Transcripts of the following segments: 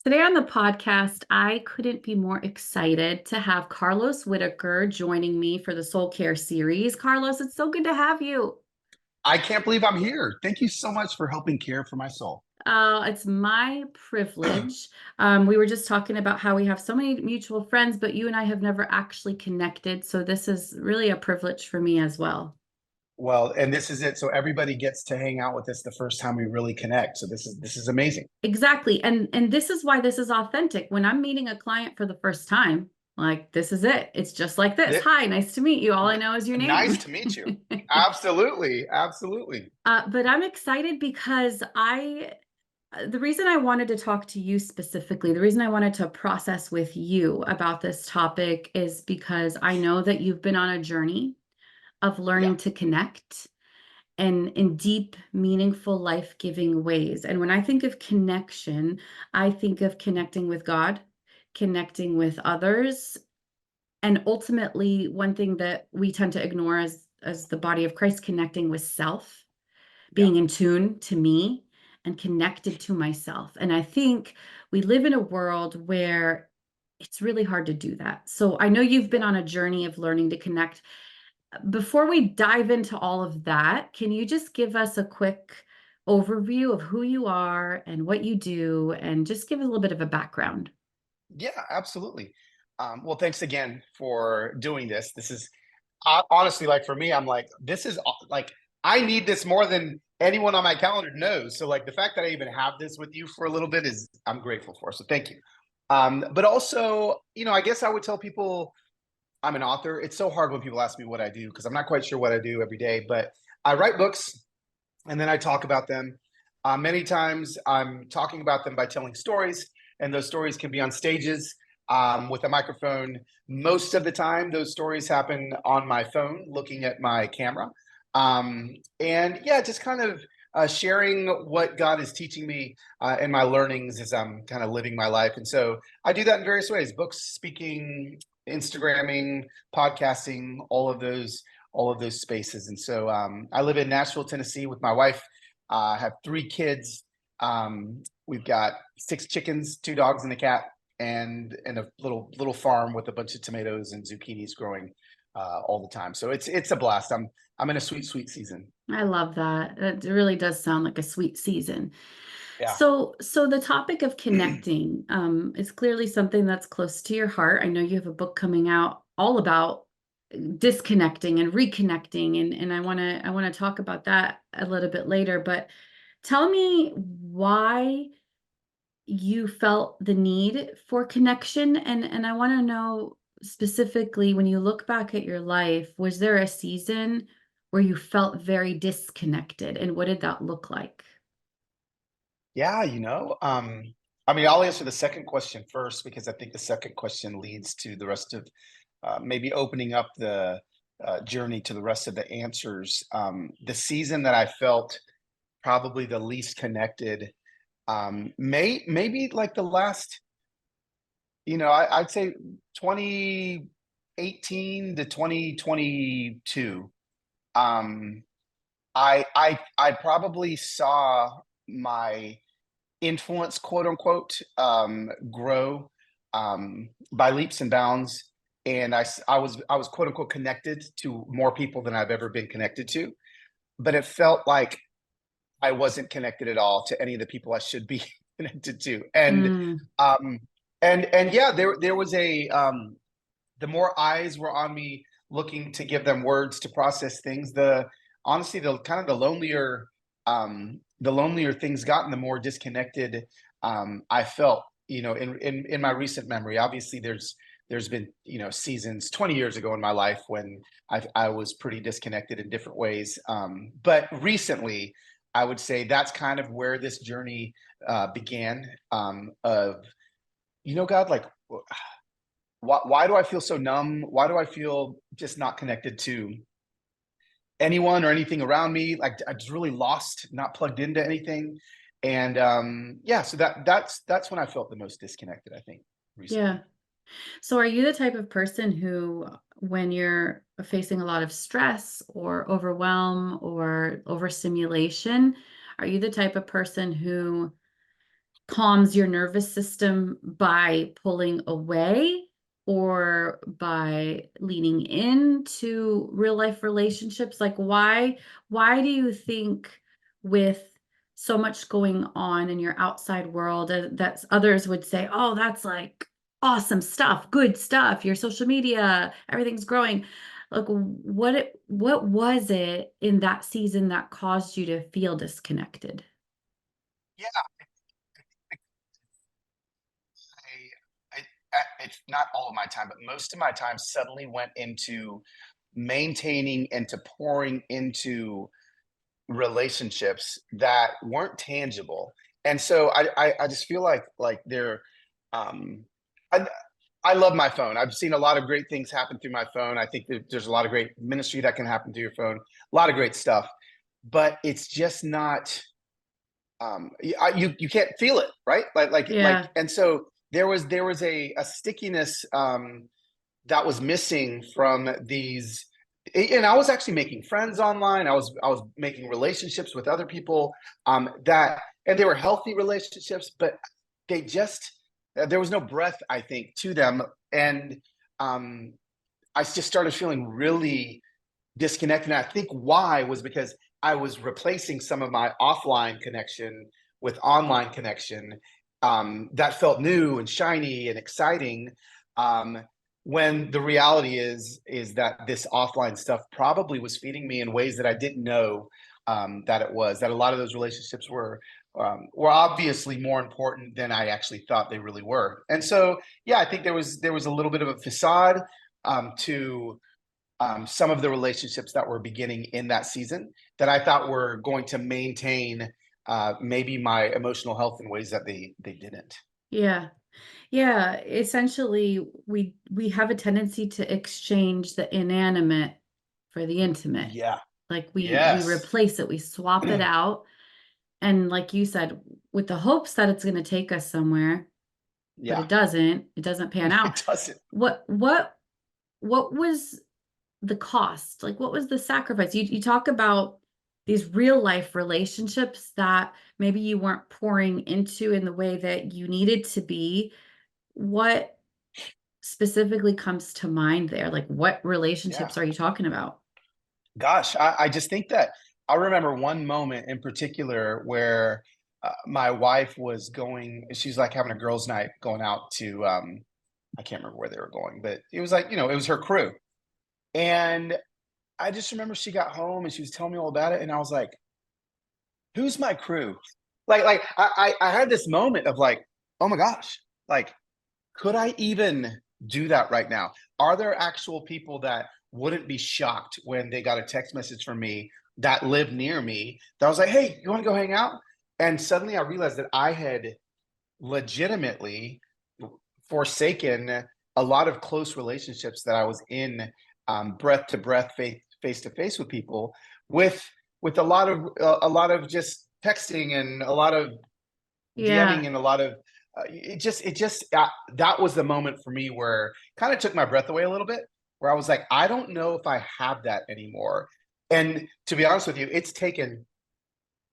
Today on the podcast, I couldn't be more excited to have Carlos Whitaker joining me for the Soul Care series. Carlos, it's so good to have you. I can't believe I'm here. Thank you so much for helping care for my soul. It's my privilege. We were just talking about how we have so many mutual friends, but you and I have never actually connected. So this is really a privilege for me as well. Well, and this is it. So everybody gets to hang out with us the first time we really connect. So this is amazing. Exactly. And this is why this is authentic. When I'm meeting a client for the first time, like this is it. It's just like this. Th- Hi, nice to meet you. All I know is your Nice name. to meet you. Absolutely. Absolutely. But I'm excited because the reason I wanted to talk to you specifically, the reason I wanted to process with you about this topic is because I know that you've been on a journey of Yeah. learning to connect and in deep, meaningful, life-giving ways. And when I think of connection, I think of connecting with God, connecting with others, and ultimately, one thing that we tend to ignore as the body of Christ, connecting with self, Yeah. being in tune to me and connected to myself. And I think we live in a world where it's really hard to do that. So I know you've been Yeah. on a journey of learning to connect. Before we dive into all of that, can you just give us a quick overview of who you are and what you do and just give a little bit of a background? Yeah, absolutely. Well, thanks again for doing this. This is honestly, like for me, I'm like, this is like, I need this more than anyone on my calendar knows. So like the fact that I even have this with you for a little bit is I'm grateful for. So thank you. But also, I guess I would tell people I'm an author. It's so hard when people ask me what I do because I'm not quite sure what I do every day, but I write books and then I talk about them. Many times I'm talking about them by telling stories, and those stories can be on stages with a microphone. Most of the time, those stories happen on my phone, looking at my camera. And yeah, just kind of sharing what God is teaching me and my learnings as I'm kind of living my life. And so I do that in various ways: books, speaking, Instagramming, podcasting, all of those spaces. And so I live in Nashville, Tennessee with my wife. I have 3 kids. We've got 6 chickens, 2 dogs, and a cat, and a little farm with a bunch of tomatoes and zucchinis growing all the time. So it's a blast. I'm in a sweet season. I love that. It really does sound like a sweet season. Yeah. So the topic of connecting is clearly something that's close to your heart. I know you have a book coming out all about disconnecting and reconnecting, and I want to talk about that a little bit later. But tell me why you felt the need for connection, and I want to know specifically when you look back at your life, was there a season where you felt very disconnected, and what did that look like? Yeah, I mean, I'll answer the second question first because I think the second question leads to the rest of maybe opening up the journey to the rest of the answers. The season that I felt probably the least connected, maybe like the last, I'd say 2018 to 2022. Um, I probably saw my influence, quote unquote, grow by leaps and bounds. And I was quote unquote connected to more people than I've ever been connected to, but it felt like I wasn't connected at all to any of the people I should be connected to. Mm, Um, and yeah, there was the more eyes were on me looking to give them words to process things, the honestly the kind of the lonelier things got and the more disconnected I felt, in my recent memory. Obviously there's been, seasons 20 years ago in my life when I was pretty disconnected in different ways. But recently, I would say that's kind of where this journey began, of, God, like, why do I feel so numb? Why do I feel just not connected to anyone or anything around me? Like I just really lost, not plugged into anything. And yeah, so that's when I felt the most disconnected, I think, yeah. recently. So are you the type of person who, when you're facing a lot of stress or overwhelm or overstimulation, are you the type of person who calms your nervous system by pulling away or by leaning into real life relationships? Like why do you think with so much going on in your outside world that others would say, "Oh, that's like awesome stuff, good stuff, your social media, everything's growing." Like what was it in that season that caused you to feel disconnected? Yeah, it's not all of my time, but most of my time suddenly went into maintaining and to pouring into relationships that weren't tangible. And so I just feel like they're um I I love my phone. I've seen a lot of great things happen through my phone. I think that there's a lot of great ministry that can happen through your phone, a lot of great stuff, but it's just not you can't feel it, right? Yeah. And so there was a stickiness that was missing from these. And I was actually making friends online. I was making relationships with other people that, and they were healthy relationships, but they just there was no breath, I think, to them. And um, I just started feeling really disconnected. And I think why was because I was replacing some of my offline connection with online connection that felt new and shiny and exciting. Um, when the reality is that this offline stuff probably was feeding me in ways that I didn't know that it was. That a lot of those relationships were obviously more important than I actually thought they really were. And so, yeah, I think there was a little bit of a facade to some of the relationships that were beginning in that season that I thought were going to maintain maybe my emotional health in ways that they didn't. Yeah. Yeah, essentially we have a tendency to exchange the inanimate for the intimate. Yeah. Like we Yes. replace it, we swap it out, and like you said, with the hopes that it's going to take us somewhere, but Yeah. it doesn't pan out. It doesn't. What what what was the cost? Like what was the sacrifice? You talk about these real life relationships that maybe you weren't pouring into in the way that you needed to be. What specifically comes to mind there? Like, what Yeah. relationships are you talking about? Gosh, I just think that I remember one moment in particular where my wife was going, she's like having a girls' night going out to, I can't remember where they were going, but it was like, it was her crew. And I just remember she got home and she was telling me all about it. And I was like, who's my crew? I had this moment of like, oh my gosh, like, could I even do that right now? Are there actual people that wouldn't be shocked when they got a text message from me that live near me that was like, hey, you want to go hang out? And suddenly I realized that I had legitimately forsaken a lot of close relationships that I was in breath to breath, face to face with people, with with a lot of just texting and a lot of Yeah. DMing and a lot of it just that was the moment for me where kind of took my breath away a little bit, where I was like, I don't know if I have that anymore. And to be honest with you, it's taken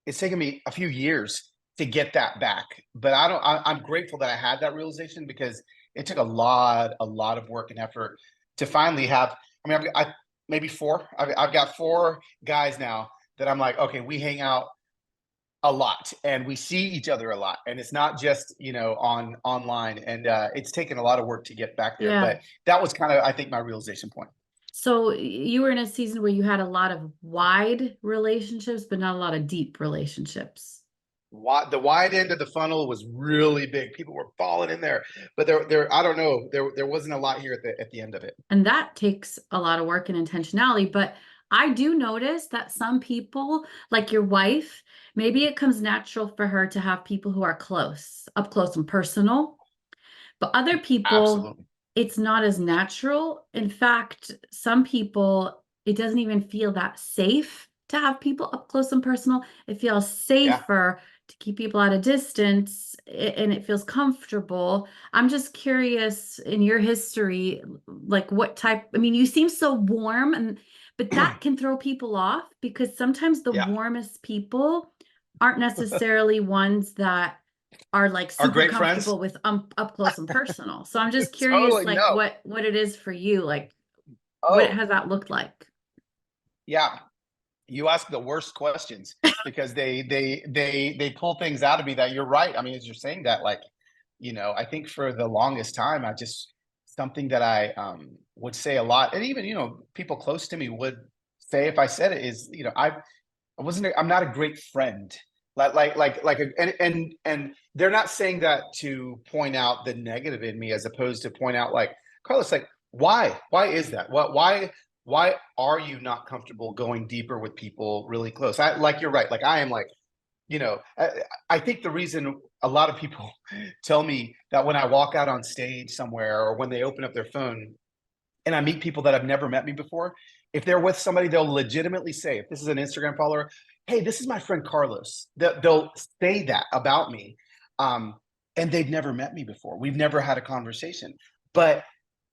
me a few years to get that back. But I don't. I'm grateful that I had that realization because it took a lot of work and effort to finally have. I mean, maybe four. I've got four guys now that I'm like, okay, we hang out a lot and we see each other a lot, and it's not just on online. And it's taken a lot of work to get back there. Yeah. But that was kind of, I think, my realization point. So you were in a season where you had a lot of wide relationships, but not a lot of deep relationships. The wide end of the funnel was really big. People were falling in there, but there I don't know, there wasn't a lot here at the end of it. And that takes a lot of work and intentionality. But I do notice that some people, like your wife, maybe it comes natural for her to have people who are close, up close and personal. But other people, Absolutely. it's not as natural. In fact, some people, it doesn't even feel that safe to have people up close and personal. It feels Yeah. safer to keep people at a distance and it feels comfortable. I'm just curious in your history, like what type, I mean, you seem so warm and but that can throw people off because sometimes the Yeah. warmest people aren't necessarily ones that are like Are super great friends. comfortable with up close and personal. So I'm just curious, Totally like no. what it is for you, like what Oh, has that looked like? yeah. You ask the worst questions because they pull things out of me that you're right. I mean, as you're saying that, like, I think for the longest time, I just something that I would say a lot, and even people close to me would say if I said it is, I'm not a great friend. And they're not saying that to point out the negative in me, as opposed to point out like, Carlos, like, why is that? Why are you not comfortable going deeper with people really close? I like you're right. Like I am like, I think the reason a lot of people tell me that when I walk out on stage somewhere or when they open up their phone and I meet people that have never met me before, if they're with somebody, they'll legitimately say, if this is an Instagram follower, hey, this is my friend Carlos. They'll say that about me. Um, and they've never met me before. We've never had a conversation. But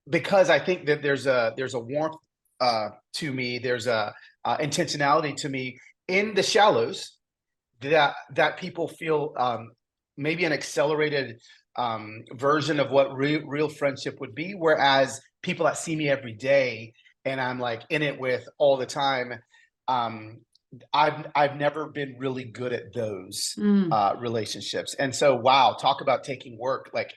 because I think that there's a warmth to me, there's a intentionality to me in the shallows that people feel maybe an accelerated version of what real friendship would be. Whereas people that see me every day and I'm like in it with all the time, um, I've never been really good at those Mm, relationships. And so, wow, talk about taking work. Like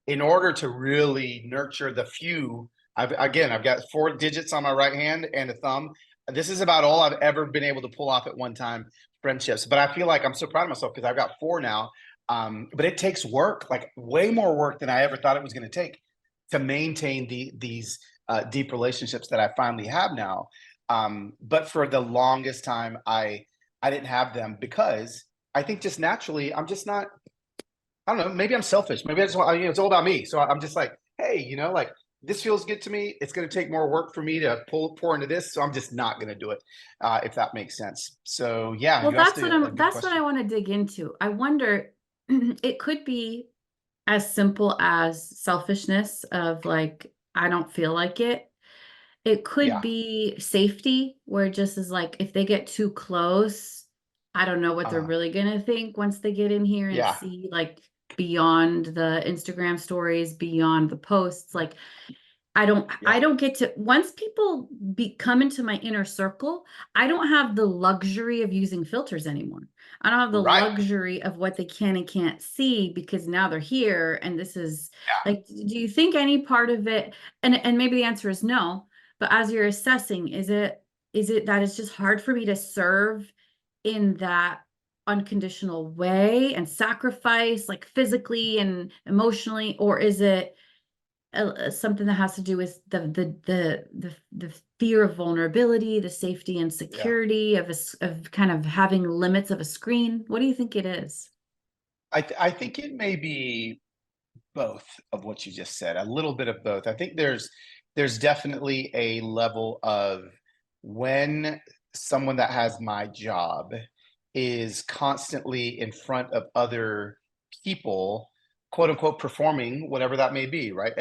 in order to really nurture the few, I've got 4 digits on my right hand and a thumb. This is about all I've ever been able to pull off at one time friendships. But I feel like I'm so proud of myself because I've got 4 now. But it takes work, like way more work than I ever thought it was going to take to maintain these deep relationships that I finally have now. But for the longest time, I didn't have them because I think just naturally I'm just not. I don't know. Maybe I'm selfish. Maybe I just want. It's all about me. So I'm just like, hey, like this feels good to me. It's going to take more work for me to pour into this, so I'm just not going to do it, if that makes sense. So yeah, well, you asked a good that's what I question. want to dig into. I wonder, it could be as simple as selfishness of like, I don't feel like it. It could Yeah. be safety, where it just is like, if they get too close, I don't know what they're Uh, really gonna think once they get in here and yeah. see like beyond the Instagram stories, beyond the posts. Like, I Yeah. don't get to, once people come into my inner circle, I don't have the luxury of using filters anymore. I don't have the Right. luxury of what they can and can't see because now they're here and this is Yeah. like, do you think any part of it, and maybe the answer is no, but as you're assessing, is it that it's just hard for me to serve in that unconditional way and sacrifice like physically and emotionally, or is it something that has to do with the fear of vulnerability, the safety and Yeah. security of of kind of having limits of a screen? What do you think it is? I think it may be both of what you just said, a little bit of both. I think there's definitely a level of when someone that has my job is constantly in front of other people, quote unquote, performing whatever that may be, right?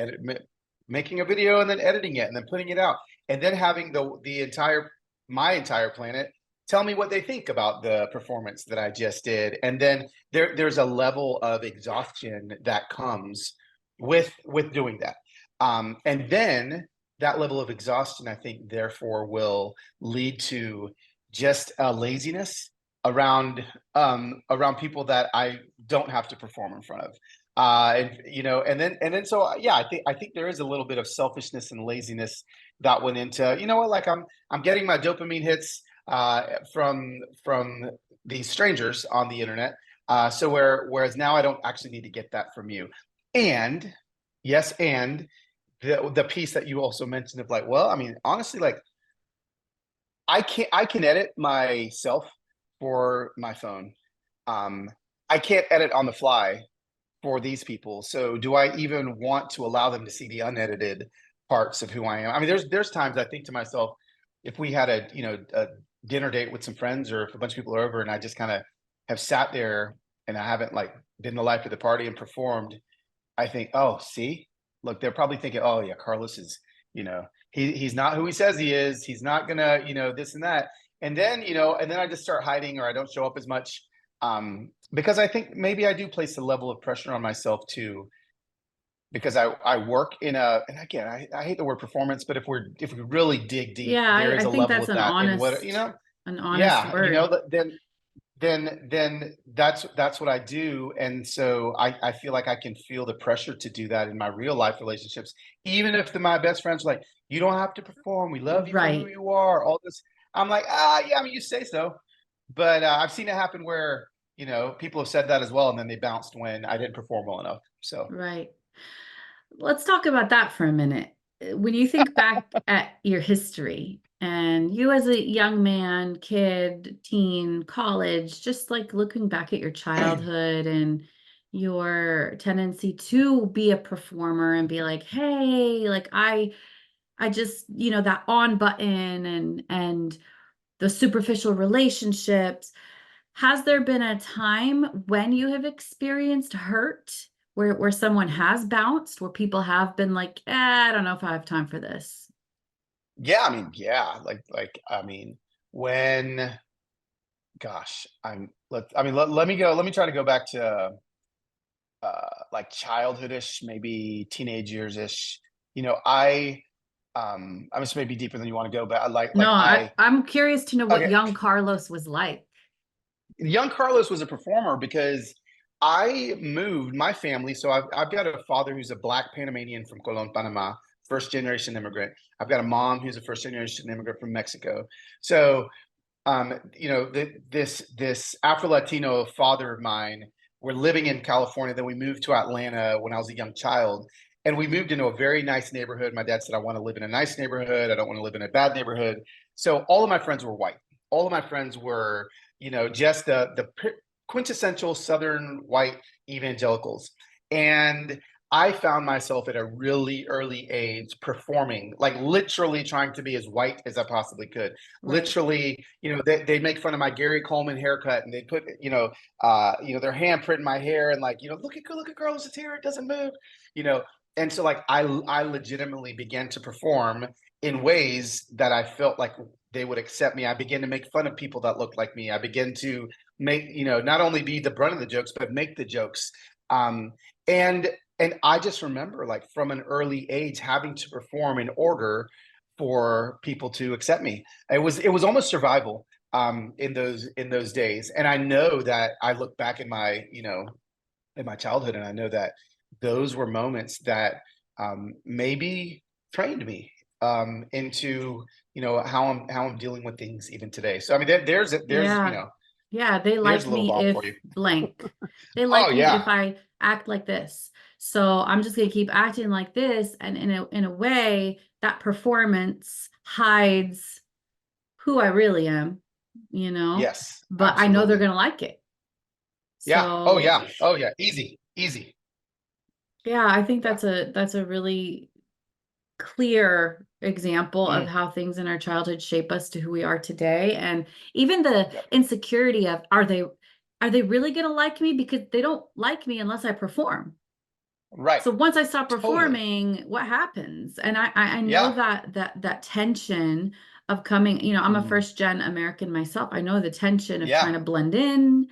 Making a video and then editing it and then putting it out, and then having the entire my entire planet tell me what they think about the performance that I just did, and then there's a level of exhaustion that comes with doing that, and then that level of exhaustion, I think, therefore, will lead to just a laziness around people that I don't have to perform in front of. And then so yeah, I think there is a little bit of selfishness and laziness that went into, what, like I'm getting my dopamine hits from these strangers on the internet. So whereas now I don't actually need to get that from you. And yes, and the piece that you also mentioned of like, well, I mean, honestly, like I can edit myself for my phone. Um, I can't edit on the fly for these people. So do I even want to allow them to see the unedited parts of who I am? I mean, there's times I think to myself, if we had a dinner date with some friends, or if a bunch of people are over and I just kind of have sat there and I haven't like been the life of the party and performed, I think, oh, see, look, they're probably thinking, oh yeah, Carlos is, he's not who he says he is. He's not gonna, this and that. And then I just start hiding, or I don't show up as much. Because I think maybe I do place a level of pressure on myself too, because I work in a, and again, I hate the word performance, but if we really dig deep, Yeah, there is I a think level that's of that in what, an honest yeah, word. then that's what I do. And so I feel like I can feel the pressure to do that in my real life relationships, even if my best friends are like, you don't have to perform. We love you for who Right. you are. All this. I'm like, yeah, I mean, you say so. But I've seen it happen where, people have said that as well. And then they bounced when I didn't perform well enough. So, Right. Let's talk about that for a minute. When you think back at your history and you as a young man, kid, teen, college, just like looking back at your childhood and your tendency to be a performer and be like, hey, like I just, that on button and the superficial relationships. Has there been a time when you have experienced hurt where someone has bounced, where people have been like, I don't know if I have time for this? yeah, I mean, yeah, I mean, when, gosh, let me let me try to go back to like childhoodish, maybe teenage years ish. You know, I'm just maybe deeper than you want to go, but No, I'm curious to know what okay, young Carlos was like. young Carlos was a performer because I moved my family. So I've got a father who's a black Panamanian from Colon, Panama, first generation immigrant. I've got a mom who's a first generation immigrant from Mexico. So this Afro Latino father of mine, we're living in California. Then we moved to Atlanta when I was a young child, and we moved into a very nice neighborhood. My dad said, "I want to live in a nice neighborhood. I don't want to live in a bad neighborhood." So all of my friends were white. All of my friends were, just the quintessential Southern white evangelicals, and I found myself at a really early age performing, like literally trying to be as white as I possibly could. Right, Literally, they make fun of my Gary Coleman haircut, and they put, their handprint in my hair, and like, look at girls' hair, it doesn't move, you know. And so like I legitimately began to perform in ways that I felt like they would accept me. I began to make fun of people that looked like me. I began to make, not only be the brunt of the jokes, but make the jokes. Um, and and I just remember like from an early age having to perform in order for people to accept me. It was almost survival in those days. And I know that I look back in my childhood, and I know that those were moments that maybe trained me into how I'm dealing with things even today. So I mean, yeah, yeah, they there's like a little me thought for if you. blank. They Oh like me if yeah. I act like this. So I'm just gonna keep acting like this, and in a way that performance hides who I really am, you know, Yes, but I know they're absolutely. going to like it. Yeah. Oh So, yeah. Oh yeah. Easy. Easy. yeah, I think Yeah. that's a really clear example of Mm, how things in our childhood shape us to who we are today. And even the yep. insecurity of are they really going to like me because they don't like me unless I perform. Right. So once I stop Totally. performing, what happens? And I know Yeah. that tension of coming, I'm a Mm, first gen American myself. I know the tension of trying yeah. to blend in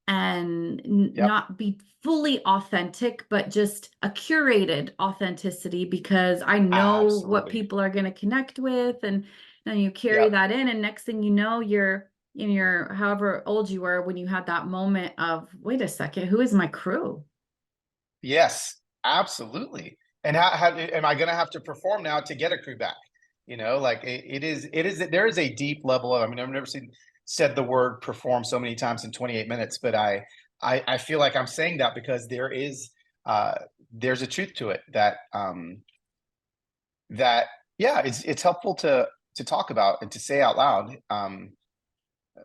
and Yep. not be fully authentic, but just a curated authenticity because I know what Absolutely. people are going to connect with. And then you carry Yep. that in. And next thing you know, you're in your, however old you were when you had that moment of, wait a second, who is my crew? Yes. Absolutely. And how am I going to have to perform now to get a crew back? Like it is. There is a deep level of. I mean, I've never said the word perform so many times in 28 minutes, but I feel like I'm saying that because uh, there's a truth to it that yeah, it's helpful to talk about and to say out loud,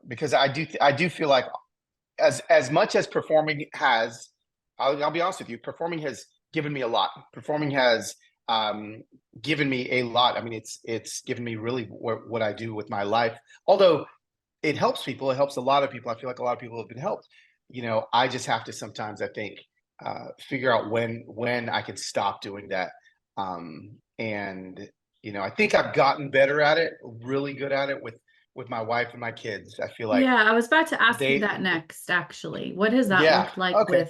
because I do feel like as much as performing has, I'll be honest with you, performing has given me a lot. Performing has given me a lot. I mean, it's given me really what I do with my life. Although it helps people, it helps a lot of people. I feel like a lot of people have been helped. I just have to sometimes, I think, figure out when I can stop doing that. And I think I've gotten better at it, really good at it with my wife and my kids. I feel like Yeah, I was about to ask you they, that next, actually. What has that yeah, looked like okay,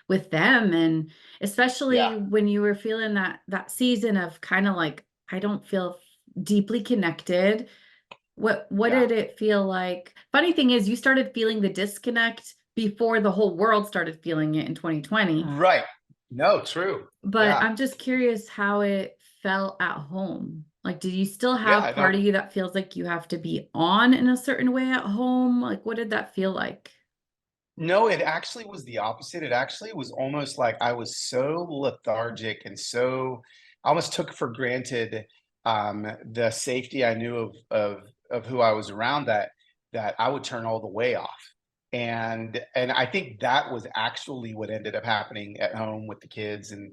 with them, and especially yeah, when you were feeling that season of kind of like I don't feel deeply connected. What yeah, did it feel like? Funny thing is you started feeling the disconnect before the whole world started feeling it in 2020. right. No, true. But Yeah, I'm just curious how it felt at home. Like, do you still have yeah. part No, of you that feels like you have to be on in a certain way at home? Like, what did that feel like? no, it actually was the opposite. It actually was almost like I was so lethargic and so I almost took for granted the safety I knew of who I was around that I would turn all the way off. And I think that was actually what ended up happening at home with the kids and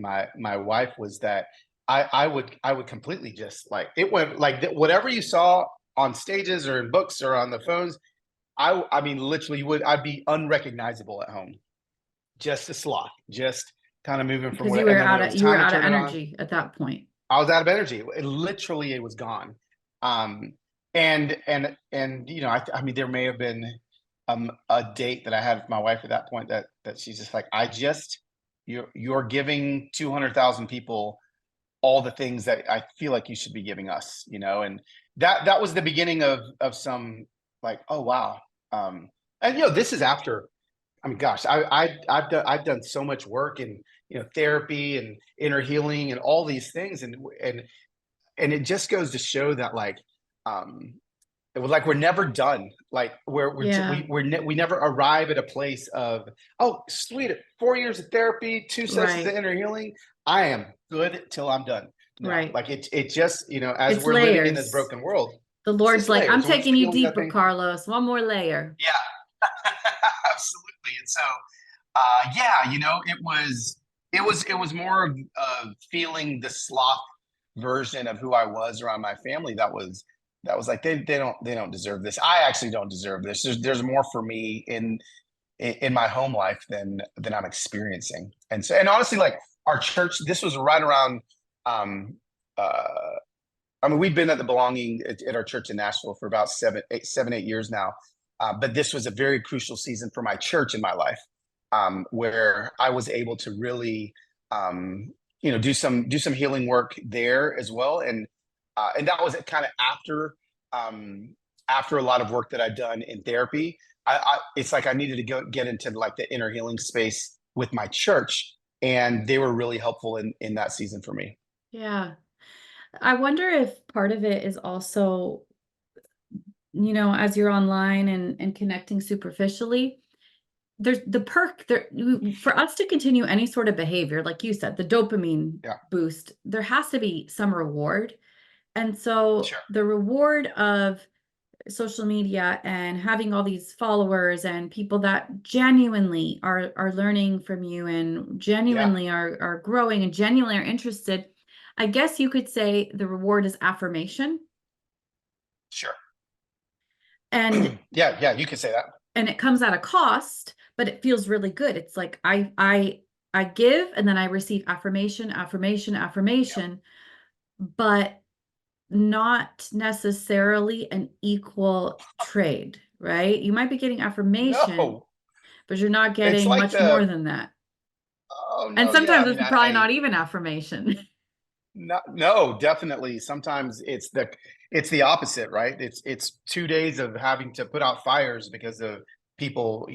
my wife was that I would completely just like it went like whatever you saw on stages or in books or on the phones I mean, literally, would I'd be unrecognizable at home, just a sloth, just kind of moving from Because what. And then when it was you were time to out of turn it on, energy at that point. I was out of energy. Literally, it was gone. Um, and I mean, there may have been a date that I had with my wife at that point that she's just like, you're giving 200,000 people all the things that I feel like you should be giving us, and that was the beginning of some like, oh wow. And this is after, I mean, gosh, I've done so much work in therapy and inner healing and all these things, and it just goes to show that um it was like we're never done. Like Yeah, we never arrive at a place of, oh sweet, 4 years of therapy, 2 sessions of right, inner healing, I am good till I'm done. No, right. like it just as It's we're living in this layers. broken world, The it's Lord's just like, I'm layers. We're just taking you peeling that deeper, thing. Carlos. One more layer. Yeah, absolutely. And so yeah, it was more of feeling the sloth version of who I was around my family that was like they don't deserve this. I actually don't deserve this. There's more for me in my home life than I'm experiencing. And honestly, like our church, this was right around um uh I mean, we've been at the belonging at our church in Nashville for about 7, 8 years now. But this was a very crucial season for my church in my life, where I was able to really, do some healing work there as well. And that was kind of after a lot of work that I'd done in therapy. It's like I needed to go get into like the inner healing space with my church, and they were really helpful in that season for me. Yeah. I wonder if part of it is also, as you're online and connecting superficially, there's the perk there for us to continue any sort of behavior, like you said, the dopamine Yeah, boost, there has to be some reward. And so sure. the reward of social media and having all these followers and people that genuinely are learning from you and Yeah, genuinely are growing and genuinely are interested, I guess you could say the reward is affirmation. sure. And Yeah, you could say that. it comes at a cost, but it feels really good. It's like I give and then I receive affirmation, affirmation, Yeah. affirmation, but not necessarily an equal trade, right? You might be getting affirmation, No, but you're not it's getting like much more the than that. oh And no, yeah. sometimes I mean, it's probably not even affirmation. no, definitely. Sometimes it's the opposite, right? It's 2 days of having to put out fires because of people,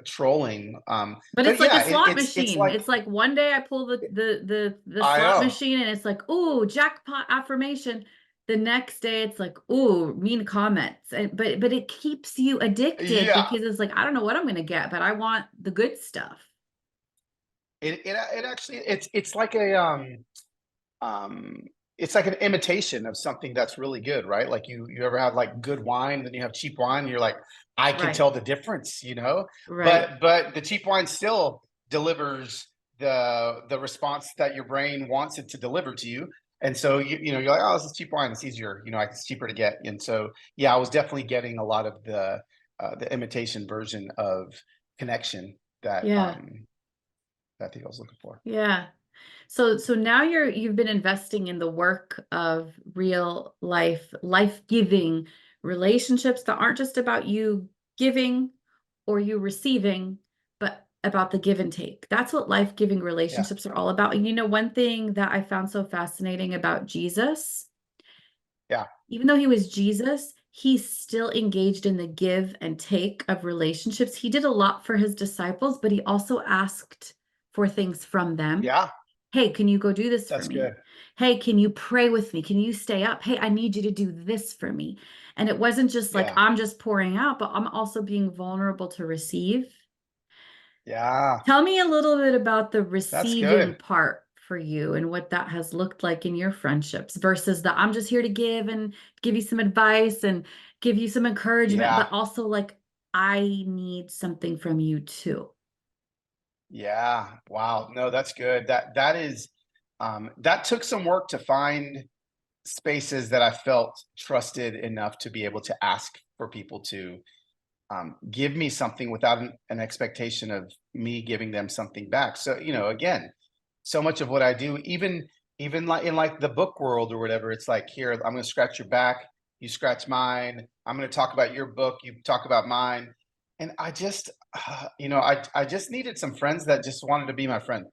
trolling. But it's But like a yeah, slot it's machine. like It's like one day I pull the I slot know. machine and it's like, ooh, jackpot affirmation. The next day it's like, ooh, mean comments. But it keeps you addicted Yeah, because it's like, I don't know what I'm gonna get, but I want the good stuff. it actually um it's like an imitation of something that's really good, right? Like you ever had like good wine, then you have cheap wine, and you're like, I can Right. tell the difference. Right. But the cheap wine still delivers the response that your brain wants it to deliver to you. And so you're like, oh, this is cheap wine, it's easier, it's cheaper to get. And so yeah, I was definitely getting a lot of the imitation version of connection that Yeah. um that I think I was looking for. Yeah. So now you've been investing in the work of real life, life-giving relationships that aren't just about you giving or you receiving, but about the give and take. That's what life-giving Yeah. relationships are all about. And one thing that I found so fascinating about Jesus, Yeah. even though he was Jesus, he still engaged in the give and take of relationships. He did a lot for his disciples, but he also asked for things from them. Yeah. Hey, can you go do this for That's me? good. Hey, can you pray with me? Can you stay up? Hey, I need you to do this for me. And it wasn't just like Yeah. I'm just pouring out, but I'm also being vulnerable to receive. Yeah. Tell me a little bit about the That's receiving good. part for you and what that has looked like in your friendships versus the I'm just here to give and give you some advice and give you some encouragement, Yeah. but also like I need something from you too. Yeah. Wow. No, that's good. That is that took some work to find spaces that I felt trusted enough to be able to ask for people to give me something without an expectation of me giving them something back. So, again, so much of what I do, even like in like the book world or whatever, it's like, here, I'm going to scratch your back, you scratch mine. I'm going to talk about your book, you talk about mine. And I just, I just needed some friends that just wanted to be my friend.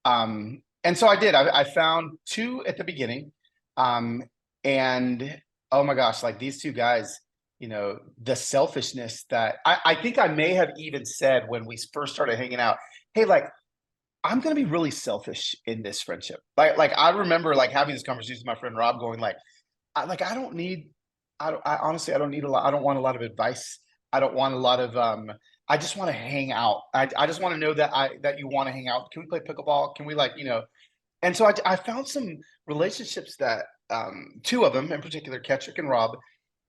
And so I did. I found two at the beginning, um, and oh my gosh, like these two guys, the selfishness that I think I may have even said when we first started hanging out, hey, like I'm gonna be really selfish in this friendship. Like I remember like having this conversation with my friend Rob, going like, I don't need, I honestly I don't need a lot. I don't want a lot of advice. I don't want a lot of I just want to hang out. I just want to know that you want to hang out. Can we play pickleball? Can we like, and so I found some relationships that two of them in particular, Kettrick and Rob,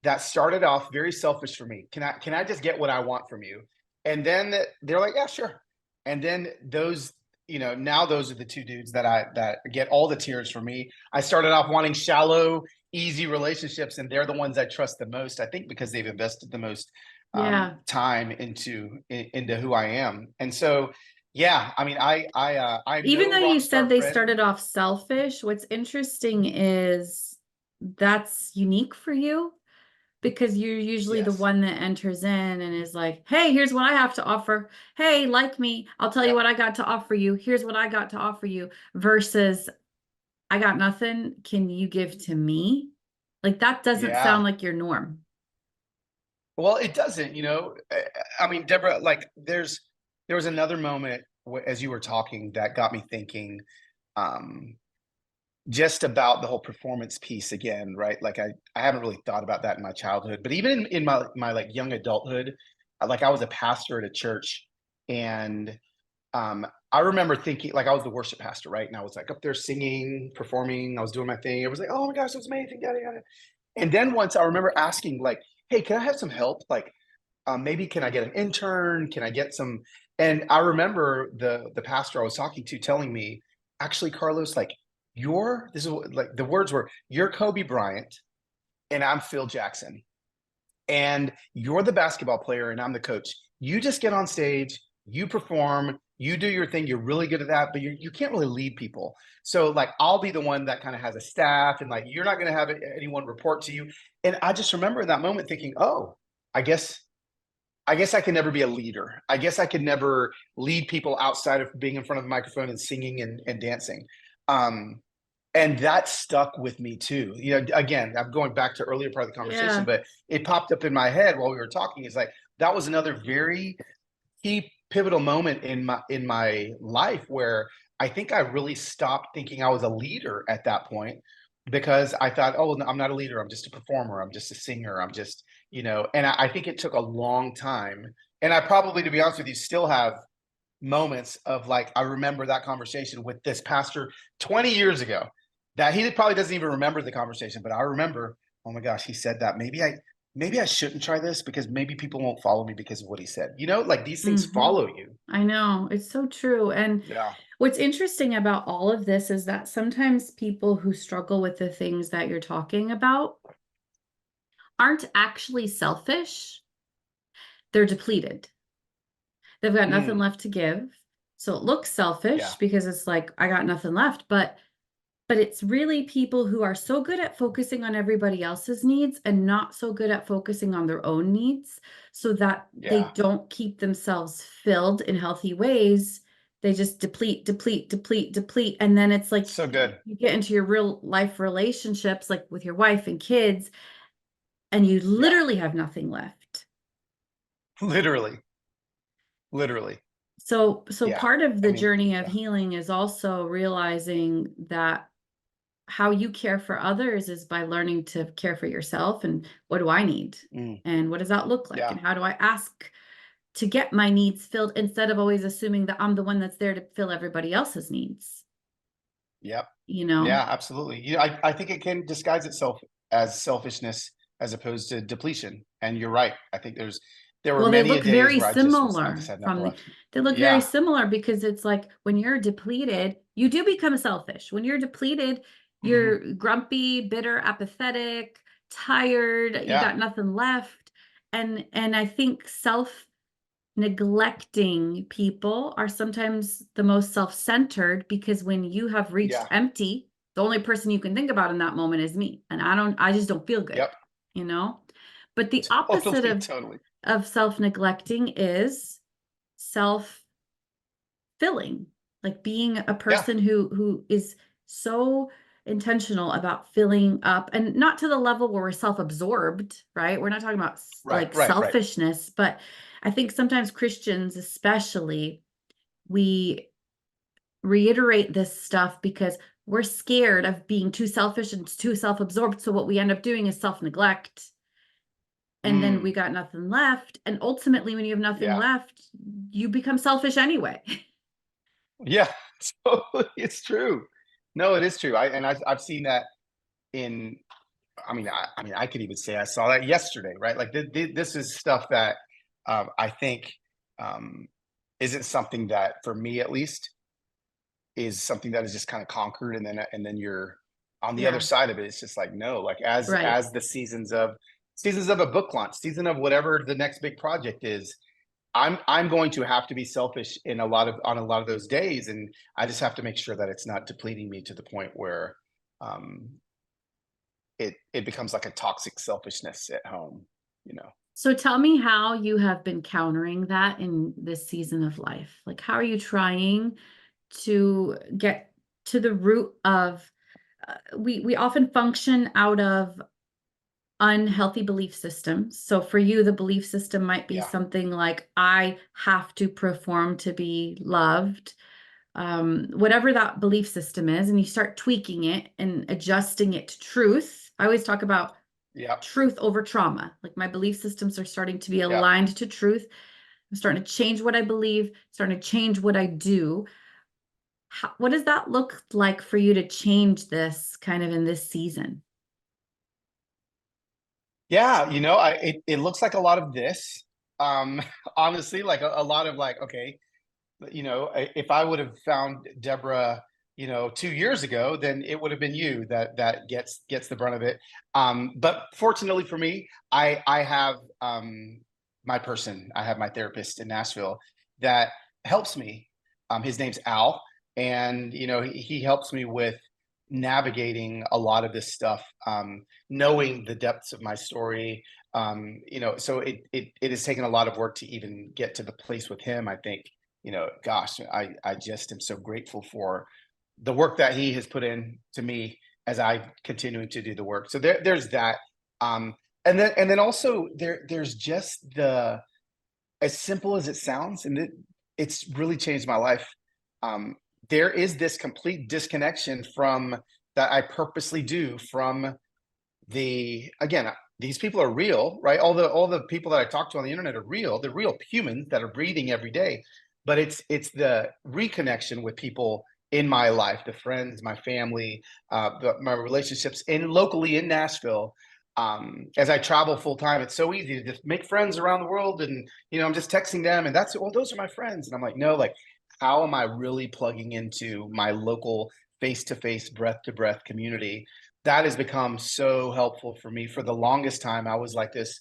that started off very selfish for me. Can I just get what I want from you? And then they're like, yeah, sure. And then those, now those are the two dudes that get all the tears from me. I started off wanting shallow, easy relationships, and they're the ones I trust the most. I think because they've invested the most Yeah. time into who I am. And so, yeah, I mean, I'm Even no though you rock said star they friend. started off selfish, what's interesting is that's unique for you because you're usually the Yes. one that enters in and is like, hey, here's what I have to offer. Hey, like me, I'll tell you Yep. what I got to offer you. Here's what I got to offer you versus I got nothing. Can you give to me? Like that doesn't sound Yeah. like your norm. Well, it doesn't, I mean, Deborah, like there was another moment as you were talking that got me thinking um just about the whole performance piece again, right? Like I haven't really thought about that in my childhood, but even in my like young adulthood, like I was a pastor at a church, and I remember thinking like I was the worship pastor, right? And I was like up there singing, performing, I was doing my thing. It was like, oh my gosh, it was amazing, yada yada. And then once I remember asking, like, hey, can I have some help? Like, maybe can I get an intern? Can I get some? And I remember the pastor I was talking to telling me, actually, Carlos, like, this is like the words were, you're Kobe Bryant and I'm Phil Jackson, and you're the basketball player and I'm the coach. You just get on stage, you perform, you do your thing. You're really good at that, but you can't really lead people. So like, I'll be the one that kind of has a staff, and like, you're not going to have anyone report to you. And I just remember in that moment thinking, oh, I guess I could never be a leader. I guess I could never lead people outside of being in front of the microphone and singing and dancing. Um, and that stuck with me too. Again, I'm going back to earlier part of the conversation, Yeah. but it popped up in my head while we were talking. Is like that was another very key pivotal moment in my life where I think I really stopped thinking I was a leader at that point, because I thought, oh, I'm not a leader. I'm just a performer. I'm just a singer. I'm just, and I think it took a long time. And I probably, to be honest with you, still have moments of like, I remember that conversation with this pastor 20 years ago that he probably doesn't even remember the conversation, but I remember, oh my gosh, he said that. Maybe I shouldn't try this because maybe people won't follow me because of what he said. Like these things Hmm. follow you. I know. It's so true. And Yeah. what's interesting about all of this is that sometimes people who struggle with the things that you're talking about aren't actually selfish. They're depleted. They've got nothing Mm, left to give. So it looks selfish yeah. because it's like, I got nothing left. But but it's really people who are so good at focusing on everybody else's needs and not so good at focusing on their own needs, so that they Yeah. don't keep themselves filled in healthy ways. They just deplete, deplete, deplete, deplete. And then it's like So good. you get into your real life relationships, like with your wife and kids, and you Yeah. literally have nothing left. Literally. Literally. So Yeah. part of I the mean, journey of yeah. healing is also realizing that how you care for others is by learning to care for yourself, and what do I need? Mm, And what does that look like? yeah. And how do I ask to get my needs filled instead of always assuming that I'm the one that's there to fill everybody else's needs, Yep. you know? Yeah, absolutely. I think it can disguise itself as selfishness as opposed to depletion. And you're right. I think there were Well, they many a look days very where I just similar had enough from the, left. they look very Yeah. similar because it's like when you're depleted, you do become selfish. When you're depleted, Hmm. you're grumpy, bitter, apathetic, tired, you Yeah. got nothing left. And I think self-neglecting people are sometimes the most self-centered, because when you have reached Yeah. empty, the only person you can think about in that moment is me. And I just don't feel good, Yep. you know? But the opposite Totally. Totally. of self-neglecting is self-filling, like being a Yeah. person who is so intentional about filling up, and not to the level where we're self-absorbed, right? We're not talking about Right. like Right. Right. selfishness, but I think sometimes Christians especially, we reiterate this stuff because we're scared of being too selfish and too self-absorbed, so what we end up doing is self-neglect, and then we Mm, got nothing left. And ultimately, when you have nothing yeah. left, you become selfish anyway. Yeah. Totally. It's true. No, it is true. I've seen that in, I could even say I saw that yesterday, right? Like this is stuff that I think um, isn't something that, for me at least, is something that is just kind of conquered, and then you're on the other Yeah, side of it. It's just like, no, like right. as the seasons of a book launch, season of whatever the next big project is, I'm going to have to be selfish in a lot of those days, and I just have to make sure that it's not depleting me to the point where um, it becomes like a toxic selfishness at home, you know. So tell me how you have been countering that in this season of life. Like, how are you trying to get to the root of, we often function out of unhealthy belief systems. So for you, the belief system might be Yeah. something like, I have to perform to be loved, whatever that belief system is, and you start tweaking it and adjusting it to truth. I always talk about Yep. truth over trauma. Like my belief systems are starting to be Yep. aligned to truth. I'm starting to change what I believe, starting to change what I do. What does that look like for you to change this kind of in this season? Yeah, it looks like a lot of this. Honestly, like a lot of like, okay, if I would have found Deborah, 2 years ago, then it would have been you that gets the brunt of it. But fortunately for me, I have my person, I have my therapist in Nashville that helps me. His name's Al, and he helps me with navigating a lot of this stuff, knowing the depths of my story. So it has taken a lot of work to even get to the place with him. I think, gosh, I just am so grateful for the work that he has put in to me as I continue to do the work. So there's that. Um, and then also there's just the, as simple as it sounds, and it's really changed my life. Um, there is this complete disconnection from that I purposely do from again, these people are real, right? All the people that I talk to on the internet are real. They're real humans that are breathing every day. But it's the reconnection with people in my life, the friends, my family, my relationships in locally in Nashville. As I travel full time, it's so easy to just make friends around the world, and I'm just texting them, and those are my friends, and I'm like, no, like, how am I really plugging into my local face to face, breath to breath community? That has become so helpful for me. For the longest time, I was like this,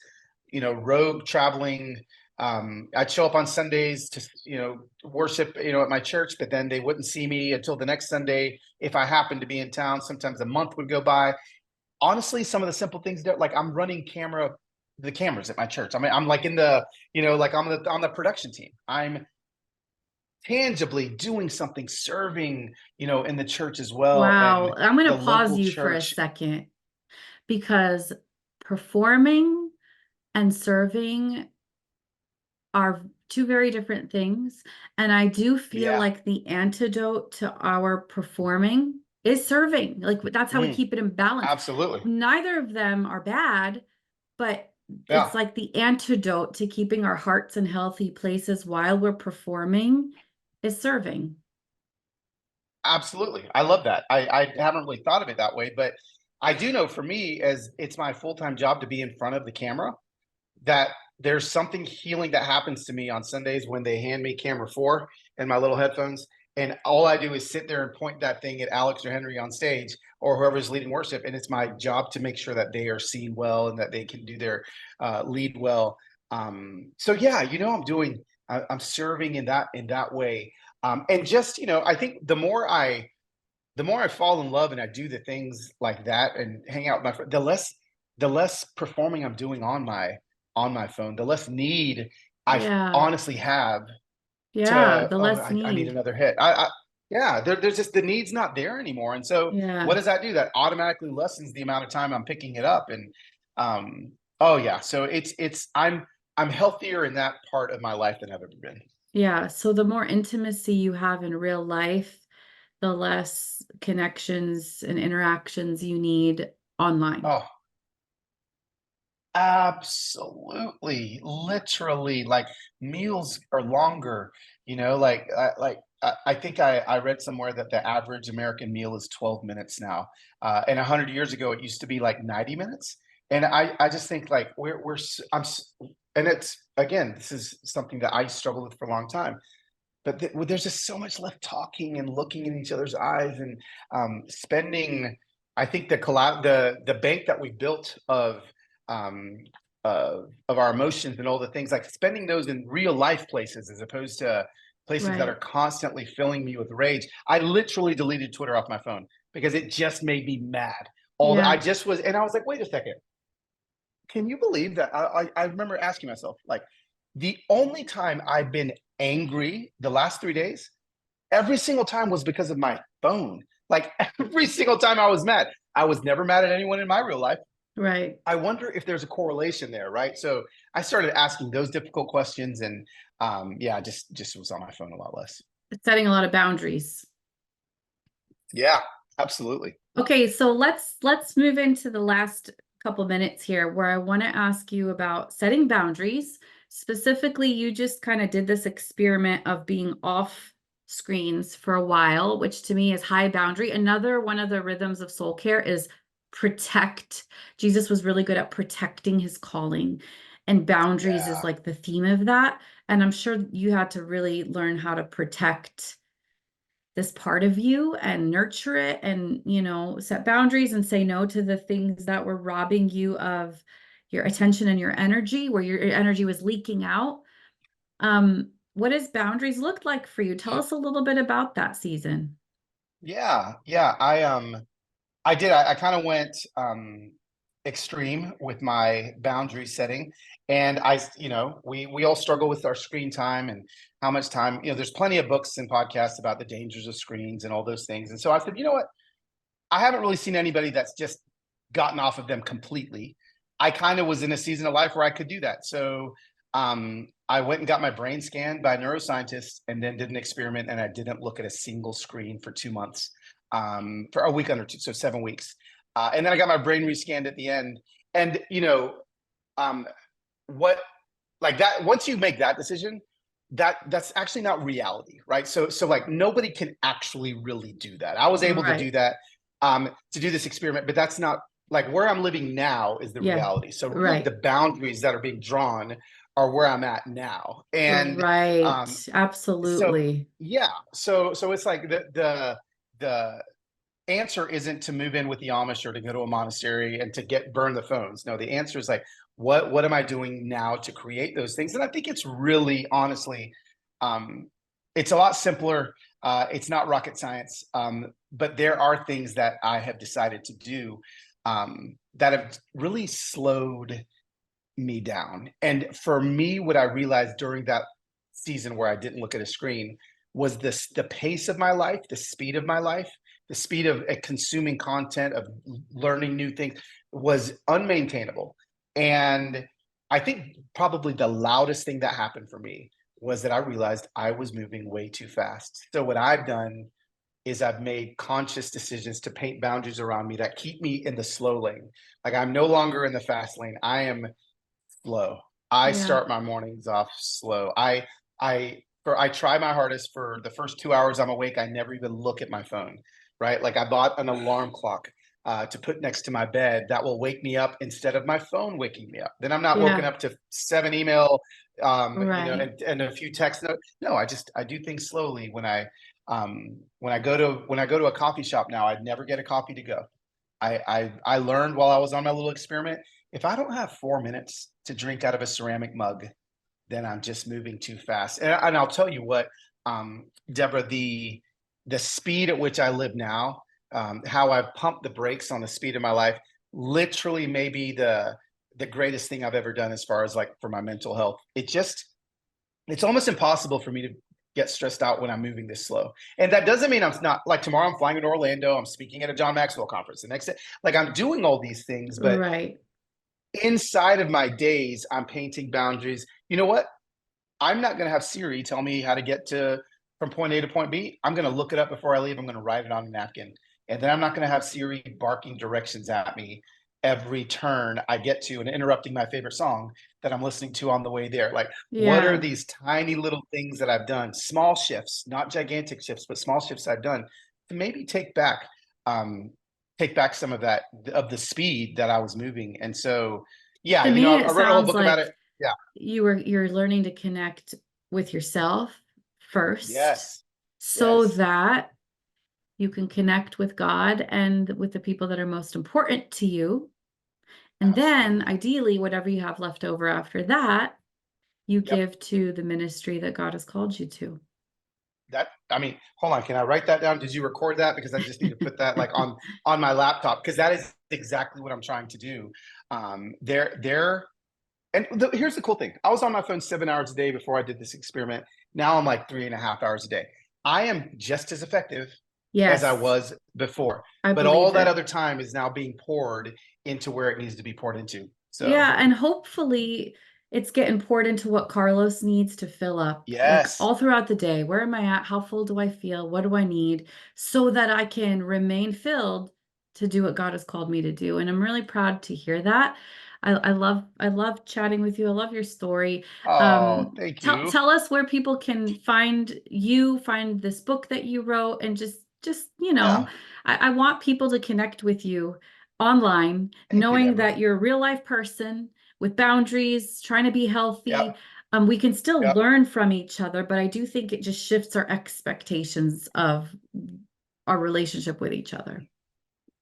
rogue traveling. I'd show up on Sundays to, worship, at my church, but then they wouldn't see me until the next Sunday if I happened to be in town. Sometimes a month would go by. Honestly, some of the simple things that, like, I'm running the cameras at my church. I mean, I'm like in the, like on the production team. I'm tangibly doing something, serving, in the church as well, Wow. and I'm going the to pause local you for a church. second because performing and serving are two very different things. And I do feel Yeah. like the antidote to our performing is serving. Like that's how we Mm, keep it in balance. absolutely. Neither of them are bad, but Yeah. it's like the antidote to keeping our hearts in healthy places while we're performing is serving. Absolutely. I love that. I haven't really thought of it that way, but I do know for me, as it's my full-time job to be in front of the camera, that there's something healing that happens to me on Sundays when they hand me camera 4 and my little headphones. And all I do is sit there and point that thing at Alex or Henry on stage or whoever's leading worship. And it's my job to make sure that they are seen well and that they can do their lead well. So yeah, I'm serving in that way. And just, I think the more I fall in love and I do the things like that and hang out with my friends, the less performing I'm doing on my phone, the less need Yeah. honestly have Yeah. to, The oh, less I need need. another hit. Yeah, there's just the need's not there anymore. And so what Yeah. does that do? That automatically lessens the amount of time I'm picking it up. And oh yeah, so I'm healthier in that part of my life than I've ever been. Yeah. So the more intimacy you have in real life, the less connections and interactions you need online. Oh, absolutely, literally, like meals are longer, I think I read somewhere that the average American meal is 12 minutes now. And 100 years ago, it used to be like 90 minutes. And I just think like and it's again, this is something that I struggled with for a long time. But there's just so much left talking and looking in each other's eyes and spending. I think the bank that we built um, of our emotions and all the things, like spending those in real life places as opposed to places that are Right. constantly filling me with rage. I literally deleted Twitter off my phone because it just made me mad. I Yeah. just was, and I was like, wait a second, can you believe that? I remember asking myself, like, the only time I've been angry the last 3 days, every single time was because of my phone. Like every single time I was mad. I was never mad at anyone in my real life. Right. I wonder if there's a correlation there, right? So I started asking those difficult questions, and yeah, just was on my phone a lot less. Setting a lot of boundaries. Yeah, absolutely. Okay, so let's move into the last couple minutes here where I want to ask you about setting boundaries. Specifically, you just kind of did this experiment of being off screens for a while, which to me is high boundary. Another one of the rhythms of soul care is protect. Jesus was really good at protecting his calling, and boundaries is Yeah. like the theme of that. And I'm sure you had to really learn how to protect this part of you and nurture it and set boundaries and say no to the things that were robbing you of your attention and your energy where your energy was leaking out. What does boundaries look like for you? Tell us a little bit about that season. Yeah. Yeah. I did. I kind of went extreme with my boundary setting, and we all struggle with our screen time and how much time. There's plenty of books and podcasts about the dangers of screens and all those things. And so I said, you know what? I haven't really seen anybody that's just gotten off of them completely. I kind of was in a season of life where I could do that. So I went and got my brain scanned by a neuroscientist and then did an experiment. And I didn't look at a single screen for 2 months, for a week under two, so 7 weeks. And then I got my brain rescanned at the end. And, um, what like that, once you make that decision, that's actually not reality, right? So like nobody can actually really do that. I was able to do Right. that, to do this experiment, but that's not like where I'm living now is the Yeah. reality. So really Right. the boundaries that are being drawn are where I'm at now. And Right. um so Absolutely. yeah, so it's like the answer isn't to move in with the Amish or to go to a monastery and to get burn the phones. No, the answer is like, what am I doing now to create those things? And I think it's really honestly, um, it's a lot simpler. It's not rocket science, but there are things that I have decided to do that have really slowed me down. And for me, what I realized during that season where I didn't look at a screen was this the pace of my life, the speed of my life, the speed of consuming content, of learning new things was unmaintainable. And I think probably the loudest thing that happened for me was that I realized I was moving way too fast. So what I've done is I've made conscious decisions to paint boundaries around me that keep me in the slow lane. Like I'm no longer in the fast lane. I am slow. I Yeah. start my mornings off slow. I try my hardest for the first 2 hours I'm awake. I never even look at my phone, right? Like I bought an alarm clock to put next to my bed that will wake me up instead of my phone waking me up. Then I'm not woken Yeah. up to 7 email, Right. and a few text notes. No, I do things slowly. When I go to a coffee shop now, I'd never get a coffee to go. I learned while I was on my little experiment. If I don't have 4 minutes to drink out of a ceramic mug, then I'm just moving too fast. And I'll tell you what, Deborah, the speed at which I live now, how I've pumped the brakes on the speed of my life, literally maybe the greatest thing I've ever done as far as like for my mental health. It's almost impossible for me to get stressed out when I'm moving this slow. And that doesn't mean I'm not like tomorrow I'm flying to Orlando, I'm speaking at a John Maxwell conference. The next day, like I'm doing all these things, but Right. inside of my days, I'm painting boundaries. You know what? I'm not going to have Siri tell me how to get to from point A to point B. I'm going to look it up before I leave. I'm going to write it on a napkin. And then I'm not going to have Siri barking directions at me every turn I get to and interrupting my favorite song that I'm listening to on the way there. Like, what are Yeah. these tiny little things that I've done? Small shifts, not gigantic shifts, but small shifts I've done to maybe um, take back some of that of the speed that I was moving. And so, yeah, To you know, me, I it wrote a whole sounds book about it. like Yeah. you're learning to connect with yourself first Yes. so Yes. that you can connect with God and with the people that are most important to you. And then Absolutely. ideally, whatever you have left over after that, you Yep. give to the ministry that God has called you to. That I mean, hold on, can I write that down? Did you record that? Because I just need to put that like on my laptop because that is exactly what I'm trying to do. There and here's the cool thing. I was on my phone 7 hours a day before I did this experiment. Now I'm like 3.5 hours a day. I am just as effective as I Yes, was before, I but all believe that it. other time is now being poured into where it needs to be poured into. So Yeah, and hopefully it's getting poured into what Carlos needs to fill up, like yes, all throughout the day. Where am I at? How full do I feel? What do I need? So that I can remain filled to do what God has called me to do. And I'm really proud to hear that. I love chatting with you. I love your story. oh, thank Tell you. tell us where people can find you, find this book that you wrote, and just, Yeah, I want people to connect with you online, thank you, knowing Deborah. that you're a real life person with boundaries, trying to be healthy. Yep, We can still yep. learn from each other, but I do think it just shifts our expectations of our relationship with each other.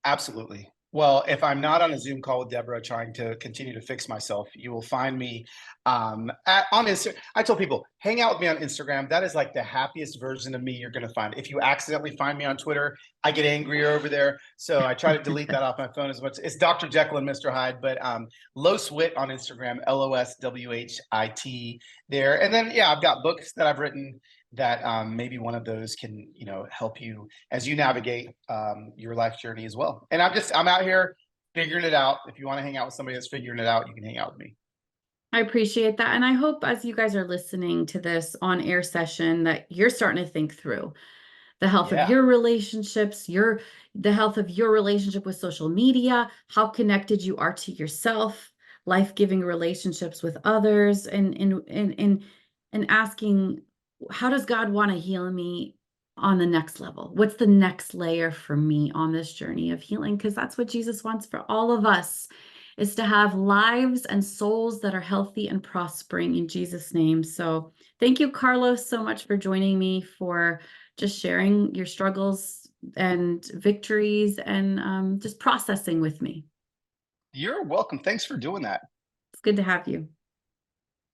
Absolutely. Well, if I'm not on a Zoom call with Deborah trying to continue to fix myself, you will find me on Instagram. I told people, hang out with me on Instagram. That is like the happiest version of me you're going to find. If you accidentally find me on Twitter, I get angrier over there. So I try to delete that off my phone as much. It's Dr. Jekyll and Mr. Hyde, but Loswit on Instagram, LOSWHIT there. And then, yeah, I've got books that I've written that maybe one of those can, help you as you navigate your life journey as well. And I'm out here figuring it out. If you want to hang out with somebody that's figuring it out, you can hang out with me. I appreciate that. And I hope as you guys are listening to this on air session that you're starting to think through the health of Yeah, your relationships, the health of your relationship with social media, how connected you are to yourself, life-giving relationships with others, and asking, how does God want to heal me on the next level? What's the next layer for me on this journey of healing? Because that's what Jesus wants for all of us, is to have lives and souls that are healthy and prospering in Jesus' name. So thank you, Carlos, so much for joining me for just sharing your struggles and victories and just processing with me. You're welcome. Thanks for doing that. It's good to have you.